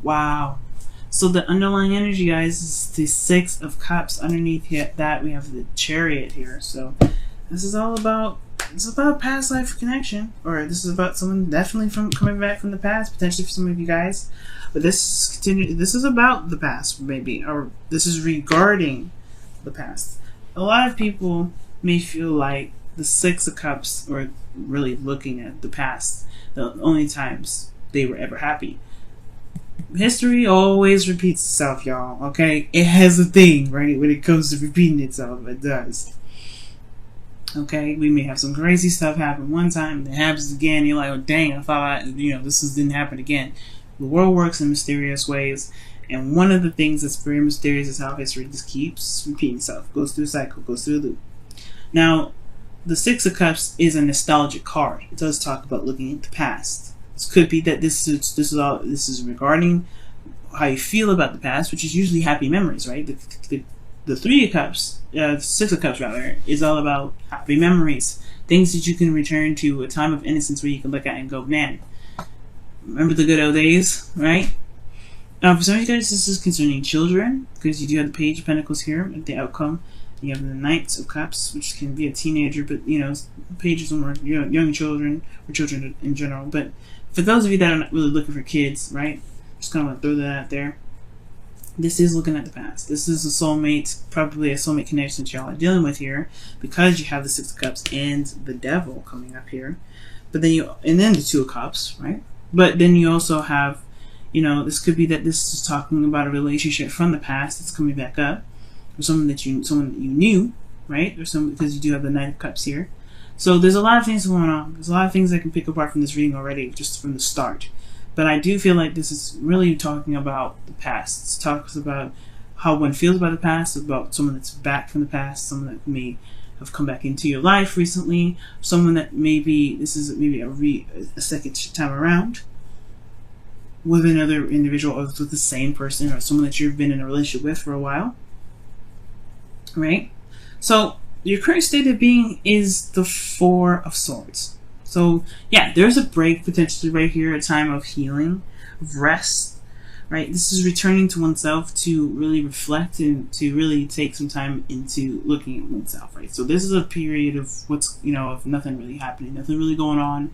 Wow. So the underlying energy, guys, is the Six of Cups. Underneath that, we have the Chariot here. So this is all about, it's about past life connection, or this is about someone definitely from coming back from the past, potentially for some of you guys. But this is about the past, maybe, or this is regarding the past. A lot of people may feel like the Six of Cups are really looking at the past, the only times they were ever happy. History always repeats itself, y'all, okay? It has a thing, right? When it comes to repeating itself, it does. Okay? We may have some crazy stuff happen one time, it happens again, you're like, oh dang, I thought this didn't happen again. The world works in mysterious ways, and one of the things that's very mysterious is how history just keeps repeating itself, goes through a cycle, goes through a loop. Now, the Six of Cups is a nostalgic card. It does talk about looking at the past. This could be that this is regarding how you feel about the past, which is usually happy memories, right? The Three of Cups, Six of Cups rather, is all about happy memories, things that you can return to, a time of innocence where you can look at and go, man, remember the good old days, right? For some of you guys, this is concerning children, because you do have the Page of Pentacles here at the outcome. You have the Knights of Cups, which can be a teenager, but pages are more young children, or children in general. But for those of you that are not really looking for kids, right? Just kind of want to throw that out there. This is looking at the past. This is a soulmate, probably a soulmate connection that y'all are dealing with here, because you have the Six of Cups and the Devil coming up here. But then then the Two of Cups, right? But then you also have, this could be that this is talking about a relationship from the past that's coming back up, or someone that you knew, right? Or because you do have the Knight of Cups here. So there's a lot of things going on. There's a lot of things I can pick apart from this reading already, just from the start. But I do feel like this is really talking about the past. It talks about how one feels about the past, about someone that's back from the past, someone that may have come back into your life recently, someone that this is maybe a second time around with another individual, or with the same person, or someone that you've been in a relationship with for a while, right? So your current state of being is the Four of Swords. So yeah, there's a break potentially right here, a time of healing, of rest, right? This is returning to oneself to really reflect and to really take some time into looking at oneself, right? So this is a period of of nothing really happening, nothing really going on,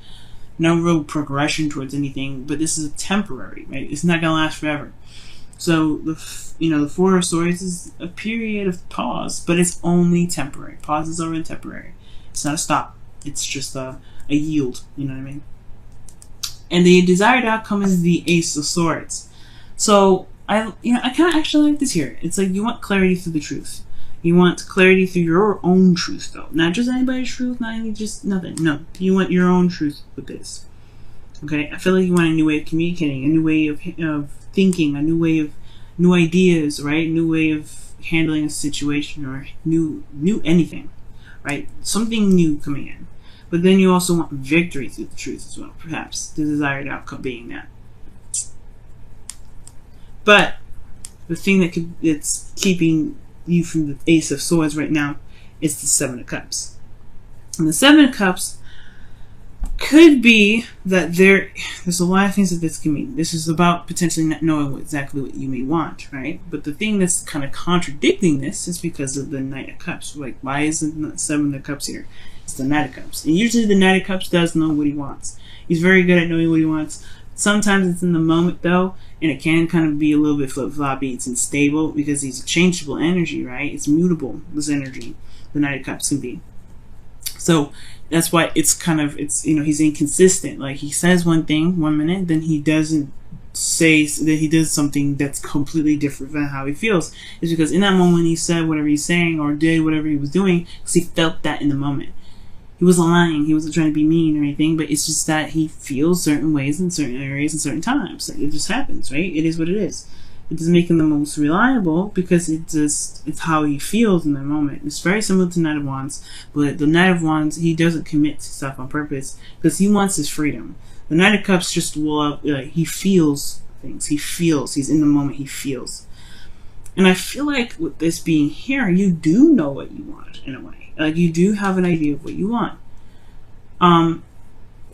no real progression towards anything, but this is a temporary, right? It's not gonna last forever. So the Four of Swords is a period of pause, but it's only temporary. Pauses are only temporary. It's not a stop. It's just a yield. You know what I mean? And the desired outcome is the Ace of Swords. So I kind of actually like this here. It's like you want clarity through the truth. You want clarity through your own truth, though, not just anybody's truth, not any just nothing. No, you want your own truth with this. Okay, I feel like you want a new way of communicating, a new way of thinking, a new way of new ideas, right? New way of handling a situation, or new anything, right? Something new coming in. But then you also want victory through the truth as well, perhaps the desired outcome being that. But the thing that's keeping you from the Ace of Swords right now is the Seven of Cups. And the Seven of Cups could be that there's a lot of things that this can mean. This is about potentially not knowing exactly what you may want, right? But the thing that's kind of contradicting this is because of the Knight of Cups. Like, why isn't the Seven of Cups here? It's the Knight of Cups. And usually the Knight of Cups does know what he wants. He's very good at knowing what he wants. Sometimes it's in the moment, though, and it can kind of be a little bit flip-floppy. It's unstable because he's a changeable energy, right? It's mutable, this energy. The Knight of Cups can be. So that's why it's he's inconsistent. Like, he says one thing one minute, then he doesn't say that he does something that's completely different than how he feels. It's because in that moment he said whatever he's saying or did whatever he was doing because he felt that in the moment. He wasn't lying. He wasn't trying to be mean or anything, but it's just that he feels certain ways in certain areas and certain times. Like, it just happens, right? It is what it is. It doesn't make him the most reliable because it's how he feels in that moment. It's very similar to Knight of Wands, but the Knight of Wands, he doesn't commit to stuff on purpose because he wants his freedom. The Knight of Cups just he feels things. He feels. He's in the moment. He feels. And I feel like with this being here, you do know what you want in a way. Like, you do have an idea of what you want.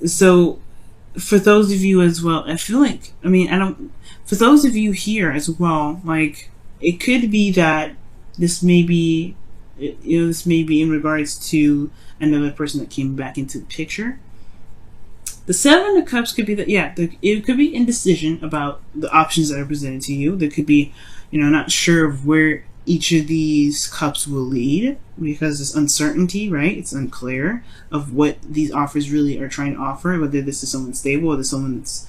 So for those of you as well, I feel like, I mean, I don't, for those of you here as well, like, it could be that this may be, you know, this may be in regards to another person that came back into the picture. The Seven of Cups could be that, yeah, it could be indecision about the options that are presented to you. There could be, you know, not sure of where each of these cups will lead because there's uncertainty, right? It's unclear of what these offers really are trying to offer, whether this is someone stable or there's someone that's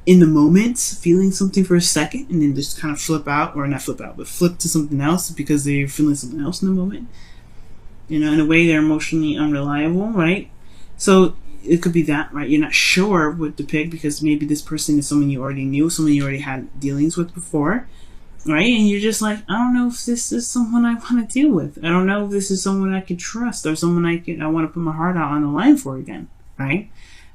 in the moment feeling something for a second and then just kind of flip out, or not flip out, but flip to something else because they're feeling something else in the moment. You know, in a way they're emotionally unreliable, right? So it could be that, right? You're not sure what to pick because maybe this person is someone you already knew, someone you already had dealings with before, right? And you're just like, I don't know if this is someone I want to deal with. I don't know if this is someone I can trust or someone I want to put my heart out on the line for again, right?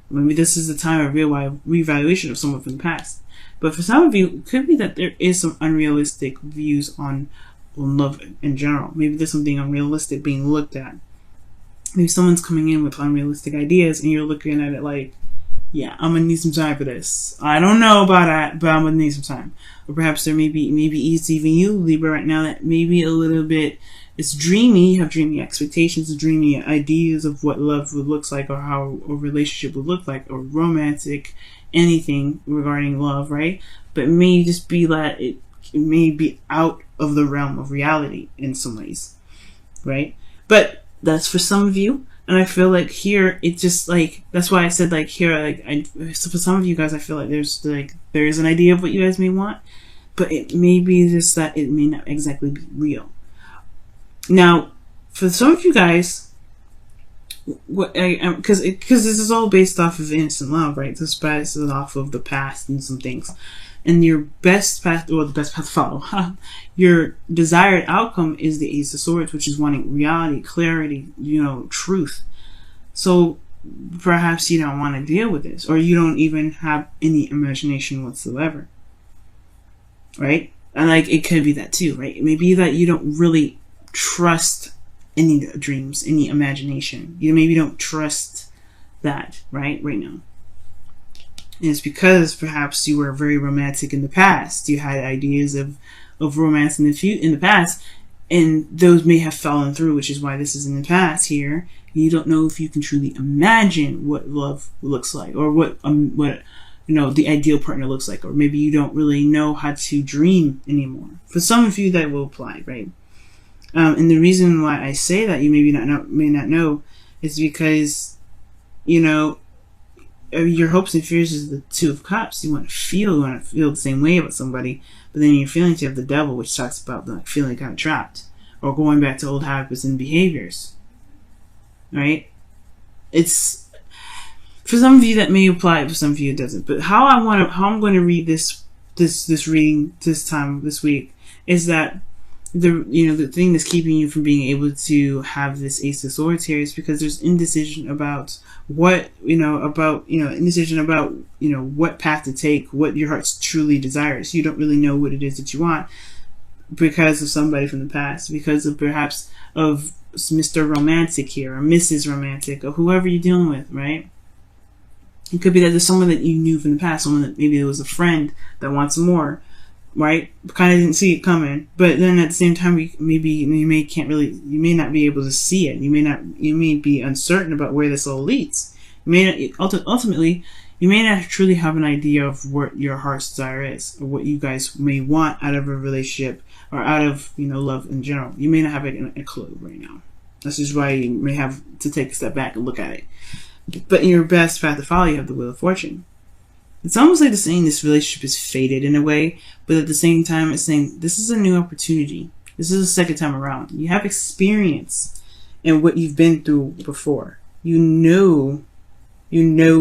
Maybe this is the time of reevaluation of someone from the past. But for some of you, it could be that there is some unrealistic views on love in general. Maybe there's something unrealistic being looked at. Maybe someone's coming in with unrealistic ideas and you're looking at it like, yeah, I'm gonna need some time for this. I don't know about that, but I'm gonna need some time. Or perhaps there maybe it's even you, Libra, right now, that maybe a little bit, it's dreamy. You have dreamy expectations, dreamy ideas of what love would look like, or how a relationship would look like, or romantic, anything regarding love, right? But it may just be that it may be out of the realm of reality in some ways, right? But that's for some of you, and I feel like here it just like, that's why I said like here, like so for some of you guys, I feel like there is an idea of what you guys may want, but it may be just that it may not exactly be real. Now, for some of you guys, what because this is all based off of innocent love, right? This is off of the past and some things. And your best path, or the best path to follow, your desired outcome is the Ace of Swords, which is wanting reality, clarity, you know, truth. So perhaps you don't want to deal with this, or you don't even have any imagination whatsoever, right? And like, it could be that too, right? It may be that you don't really trust any dreams, any imagination. You maybe don't trust that, right now. And it's because perhaps you were very romantic in the past. You had ideas of romance in the past, and those may have fallen through, which is why this is in the past here. You don't know if you can truly imagine what love looks like, or what you know, the ideal partner looks like, or maybe you don't really know how to dream anymore. For some of you, that will apply, right? And the reason why I say that you may not know is because, you know, your hopes and fears is the Two of Cups. You want to feel the same way about somebody, but then in your feelings you have the Devil, which talks about like feeling kind of trapped, or going back to old habits and behaviors, right? It's, for some of you that may apply, for some of you it doesn't. But how I'm going to read this reading this week is that the thing that's keeping you from being able to have this Ace of Swords here is because there's indecision about what path to take, what your heart truly desires. You don't really know what it is that you want because of somebody from the past, because of perhaps of Mr. Romantic here, or Mrs. Romantic, or whoever you're dealing with, right? It could be that there's someone that you knew from the past, someone that maybe there was a friend that wants more, right? Kind of didn't see it coming, but then at the same time, you may not be able to see it. You may be uncertain about where this all leads. Ultimately, you may not truly have an idea of what your heart's desire is, or what you guys may want out of a relationship, or out of, love in general. You may not have a clue right now. This is why you may have to take a step back and look at it. But in your best path to follow, you have the Wheel of Fortune. It's almost like it's saying this relationship is fated in a way, but at the same time, it's saying this is a new opportunity. This is the second time around. You have experience in what you've been through before. You know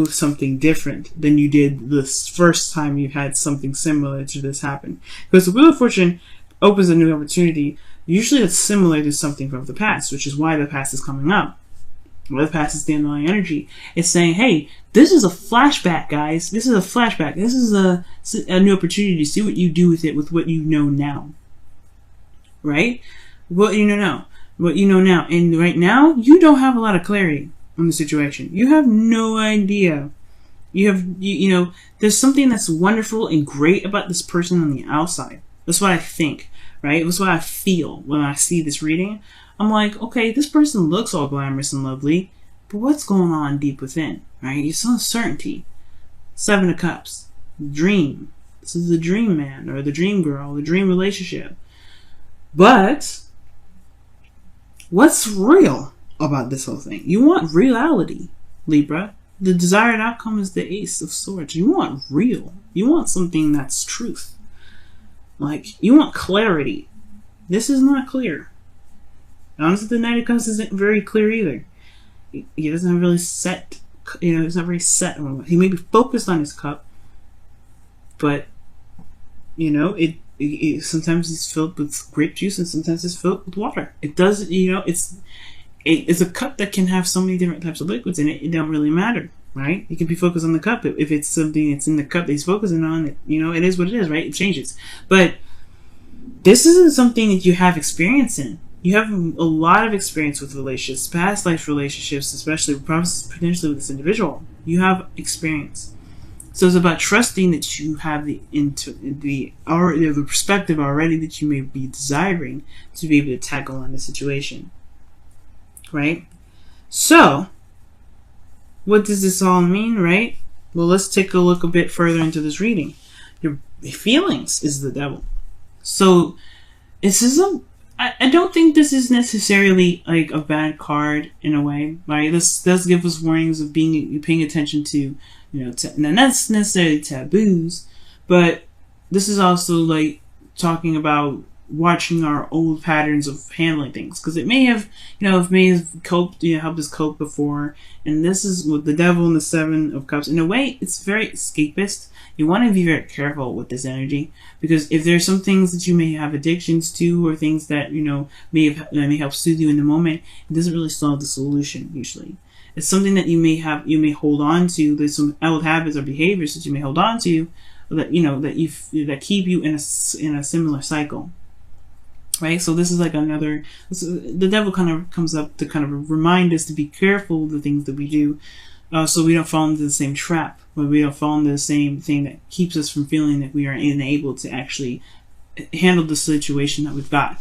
something different than you did the first time you had something similar to this happen. Because the Wheel of Fortune opens a new opportunity. Usually it's similar to something from the past, which is why the past is coming up. Well, the past is the underlying energy. It's saying, hey, this is a flashback, guys. This is a flashback. This is a new opportunity to see what you do with it, with what you know now. Right? What you know now. What you know now. And right now, you don't have a lot of clarity on the situation. You have no idea You know, there's something that's wonderful and great about this person on the outside. That's what I think, right? That's what I feel when I see this reading. I'm like, okay, this person looks all glamorous and lovely, but what's going on deep within, right? It's uncertainty. 7 of Cups. Dream. This is the dream man or the dream girl, the dream relationship. But what's real about this whole thing? You want reality, Libra. The desired outcome is the Ace of Swords. You want real. You want something that's truth. Like, you want clarity. This is not clear. Honestly, the Knight of Cups isn't very clear either. He doesn't have really set, you know, he's not very set on what. He may be focused on his cup, but, you know, it sometimes it's filled with grape juice and sometimes it's filled with water. It does, you know, it's a cup that can have so many different types of liquids in it. It don't really matter, right? You can be focused on the cup. If it's something that's in the cup that he's focusing on, you know, it is what it is, right? It changes. But this isn't something that you have experience in. You have a lot of experience with relationships, past life relationships, especially potentially with this individual. You have experience. So it's about trusting that you have the perspective already that you may be desiring to be able to tackle on the situation. Right? So, what does this all mean, right? Well, let's take a look a bit further into this reading. Your feelings is the devil. So, this is I don't think this is necessarily like a bad card in a way, right? This does give us warnings of paying attention to, you know, not necessarily taboos, but this is also like talking about watching our old patterns of handling things, because it may have, you know, coped, you know, helped us cope before. And this is with the devil and the 7 of Cups. In a way, it's very escapist. You want to be very careful with this energy, because if there's some things that you may have addictions to, or things that, you know, may help soothe you in the moment, it doesn't really solve the solution usually. It's something that you may hold on to. There's some old habits or behaviors that you may hold on to that, you know, that keep you in a similar cycle. Right, so this is like the devil kind of comes up to kind of remind us to be careful of the things that we do, so we don't fall into the same trap, or we don't fall into the same thing that keeps us from feeling that we are unable to actually handle the situation that we've got.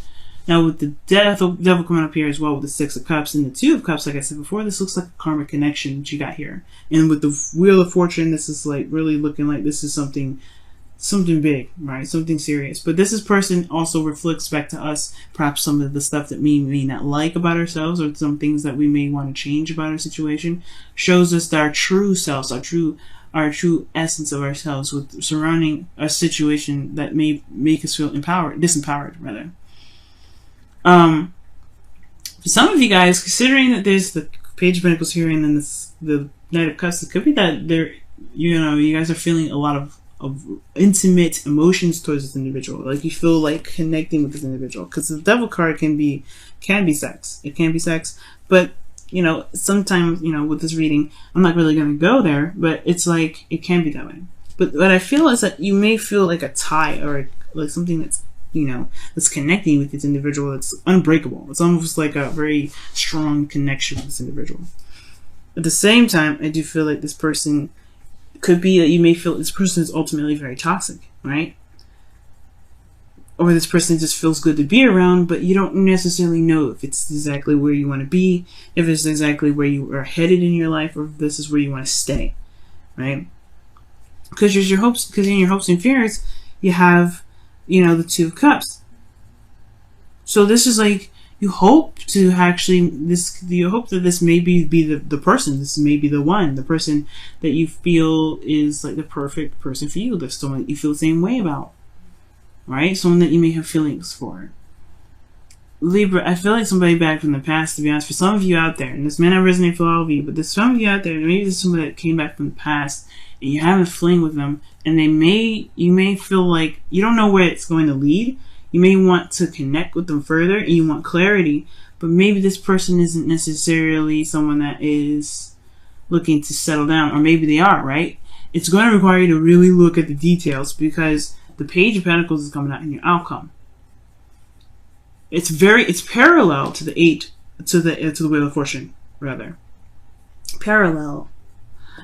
Now, with the devil coming up here as well, with the 6 of Cups and the 2 of Cups, like I said before, this looks like a karmic connection that you got here. And with the Wheel of Fortune, this is like really looking like this is something big, right? Something serious. But this person also reflects back to us perhaps some of the stuff that we may not like about ourselves, or some things that we may want to change about our situation. Shows us our true selves, our true essence of ourselves, with surrounding a situation that may make us feel disempowered rather. For some of you guys, considering that there's the Page of Pentacles here and then the Knight of Cups, it could be that you guys are feeling a lot of intimate emotions towards this individual. Like, you feel like connecting with this individual, because the devil card can be sex. It can be sex, but, you know, sometimes, you know, with this reading, I'm not really going to go there, but it's like, it can be that way. But what I feel is that you may feel like a tie, or like something that's, you know, that's connecting with this individual that's unbreakable. It's almost like a very strong connection with this individual. At the same time, I do feel like this person could be that you may feel this person is ultimately very toxic, right? Or this person just feels good to be around, but you don't necessarily know if it's exactly where you want to be, if it's exactly where you are headed in your life, or if this is where you want to stay, right? Because in your hopes and fears, you have, you know, the 2 of Cups. So this is like, you hope to actually, you hope that this may be the person, this may be the person that you feel is like the perfect person for you. There's someone that you feel the same way about, right? Someone that you may have feelings for. Libra, I feel like somebody back from the past, to be honest. For some of you out there, and this may not resonate for all of you, but there's some of you out there, maybe there's somebody that came back from the past, and you have a fling with them, and you may feel like you don't know where it's going to lead. You may want to connect with them further, and you want clarity, but maybe this person isn't necessarily someone that is looking to settle down, or maybe they are, right? It's going to require you to really look at the details, because the Page of Pentacles is coming out in your outcome. It's parallel to the 8, to the Wheel of Fortune, rather. Parallel.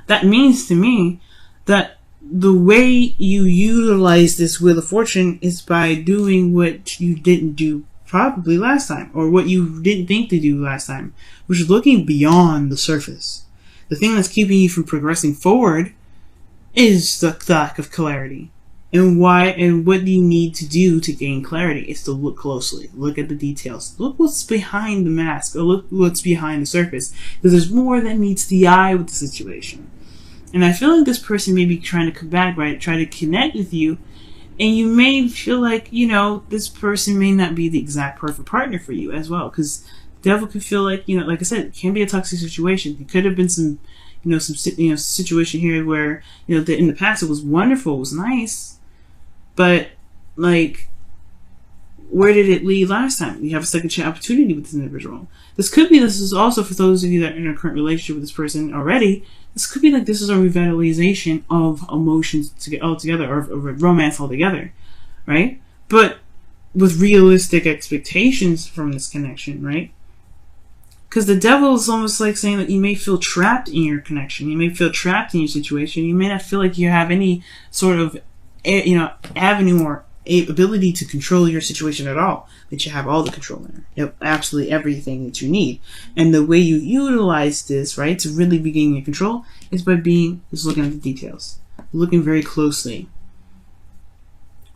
that means to me that the way you utilize this Wheel of Fortune is by doing what you didn't do probably last time, or what you didn't think to do last time, which is looking beyond the surface. The thing that's keeping you from progressing forward is the lack of clarity. And what you need to do to gain clarity is to look closely, look at the details, look what's behind the mask, or look what's behind the surface, because there's more that meets the eye with the situation. And I feel like this person may be trying to come back, right, try to connect with you, and you may feel like, this person may not be the exact perfect partner for you as well, because the devil could feel like, like I said, it can be a toxic situation. It could have been some situation here where, in the past it was wonderful, it was nice, but, like, where did it lead last time? You have a second chance opportunity with this individual. This is also for those of you that are in a current relationship with this person already. This could be like this is a revitalization of emotions altogether, or romance altogether, right? But with realistic expectations from this connection, right? Because the devil is almost like saying that you may feel trapped in your connection. You may feel trapped in your situation. You may not feel like you have any sort of avenue or ability to control your situation at all, that you have all the control in it. You have absolutely everything that you need. And the way you utilize this, right, to really be gaining control is by looking at the details, looking very closely.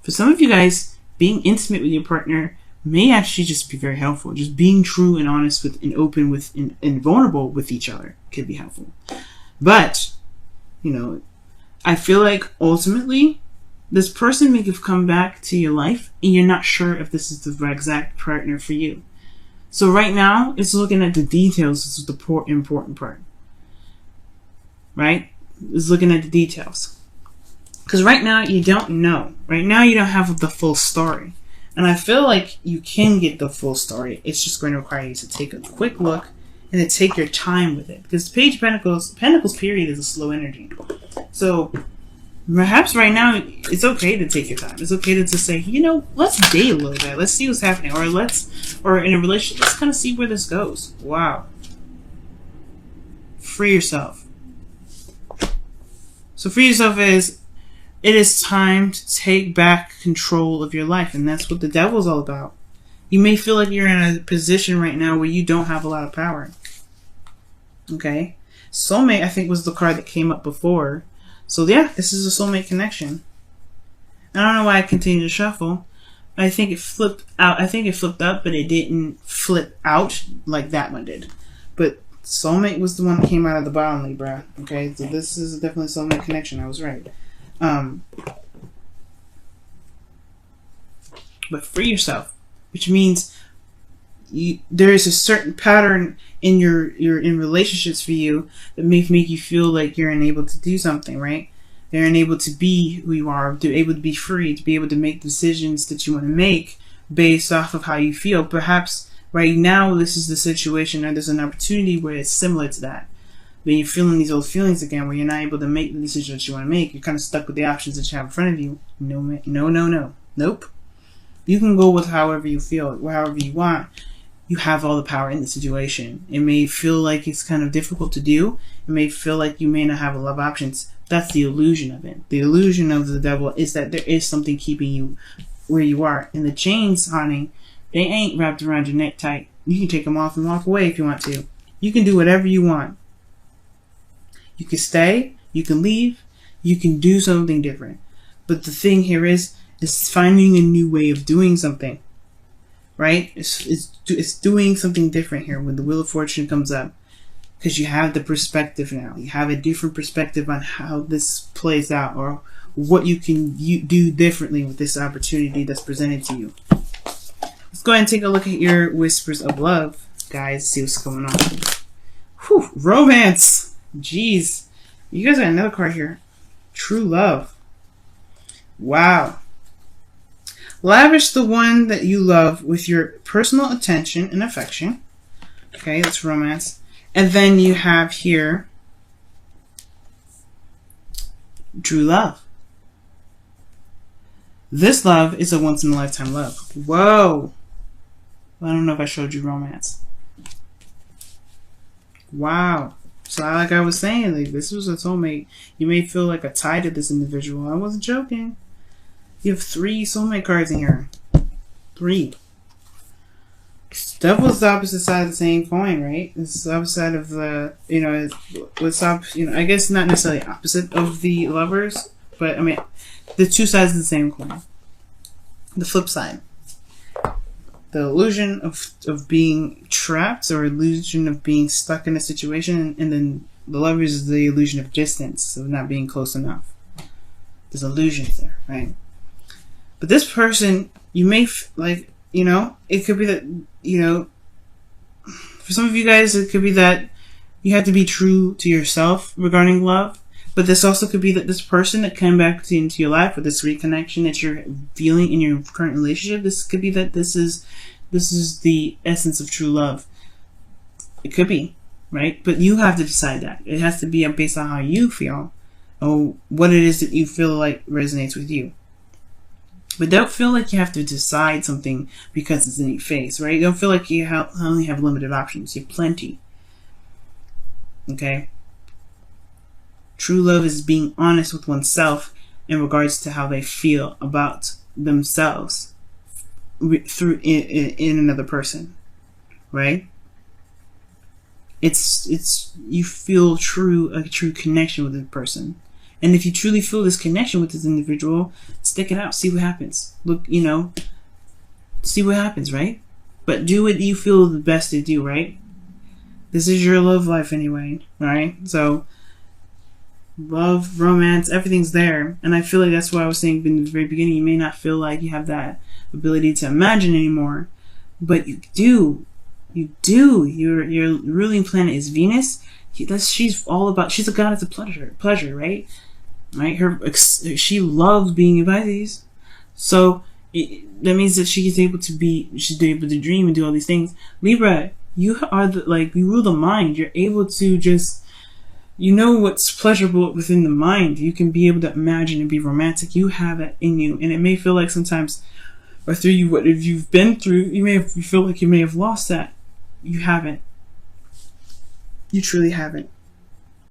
For some of you guys, being intimate with your partner may actually just be very helpful. Just being true and honest and open and vulnerable with each other could be helpful. But, I feel like ultimately, this person may have come back to your life and you're not sure if this is the exact partner for you. So right now, it's looking at the details. This is the important part. Right? It's looking at the details. Because right now, you don't know. Right now, you don't have the full story. And I feel like you can get the full story. It's just going to require you to take a quick look and to take your time with it. Because the Page of Pentacles period is a slow energy. So perhaps right now, it's okay to take your time. It's okay to just say, let's date a little bit. Let's see what's happening. Or in a relationship, let's kind of see where this goes. Wow. Free yourself. So free yourself it is time to take back control of your life. And that's what the devil's all about. You may feel like you're in a position right now where you don't have a lot of power. Okay? Soulmate, I think, was the card that came up before. So yeah, this is a soulmate connection. I don't know why I continue to shuffle. I think it flipped out. I think it flipped up, but it didn't flip out like that one did. But soulmate was the one that came out of the bottom, Libra. Okay, so this is definitely a soulmate connection. I was right. But free yourself, which means there is a certain pattern in in relationships for you that may make you feel like you're unable to do something, right? You're unable to be who you are, to be able to be free, to be able to make decisions that you want to make based off of how you feel. Perhaps right now this is the situation, or there's an opportunity where it's similar to that. But you're feeling these old feelings again, where you're not able to make the decision that you want to make. You're kind of stuck with the options that you have in front of you. No. Nope. You can go with however you feel, however you want. You have all the power in the situation. It may feel like it's kind of difficult to do. It may feel like you may not have a lot of options. That's the illusion of it. The illusion of the devil is that there is something keeping you where you are. And the chains, honey, they ain't wrapped around your neck tight. You can take them off and walk away if you want to. You can do whatever you want. You can stay, you can leave, you can do something different. But the thing here is finding a new way of doing something. Right? It's doing something different here when the Wheel of Fortune comes up. Because you have the perspective now. You have a different perspective on how this plays out, or what you can do differently with this opportunity that's presented to you. Let's go ahead and take a look at your Whispers of Love, guys. See what's going on. Whew, romance. Jeez. You guys got another card here. True love. Wow. Lavish the one that you love with your personal attention and affection. Okay, that's romance. And then you have here true love. This love is a once-in-a-lifetime love. Whoa. I don't know if I showed you romance. Wow. So like I was saying, like this was a soulmate. You may feel like a tie to this individual. I wasn't joking. You have 3 soulmate cards in here. 3. Devil's the opposite side of the same coin, right? It's the opposite side of the, I guess not necessarily opposite of the lovers, but I mean, the 2 sides of the same coin. The flip side. The illusion of being trapped, or illusion of being stuck in a situation, and then the lovers is the illusion of distance, of not being close enough. There's illusions there, right? But this person, you may, it could be that, for some of you guys, it could be that you have to be true to yourself regarding love. But this also could be that this person that came back into your life, with this reconnection that you're feeling in your current relationship, this could be that this is the essence of true love. It could be, right? But you have to decide that. It has to be based on how you feel, or what it is that you feel like resonates with you. But don't feel like you have to decide something because it's in your face, right? Don't feel like you only have limited options. You have plenty. Okay? True love is being honest with oneself in regards to how they feel about themselves through in another person, right? It's you feel a true connection with a person, and if you truly feel this connection with this individual, stick it out, see what happens. Look, see what happens, right? But do what you feel the best to do, right? This is your love life anyway, right? So love, romance, everything's there. And I feel like that's why I was saying in the very beginning, you may not feel like you have that ability to imagine anymore, but you do. You do. Your ruling planet is Venus. She's a goddess of pleasure, right? She loves being in Pisces. So that means that she's able to dream and do all these things. Libra, you are you rule the mind. You're able to just, what's pleasurable within the mind. You can be able to imagine and be romantic. You have that in you. And it may feel like sometimes, or through you, what if you've been through, you feel like you may have lost that. You haven't. You truly haven't.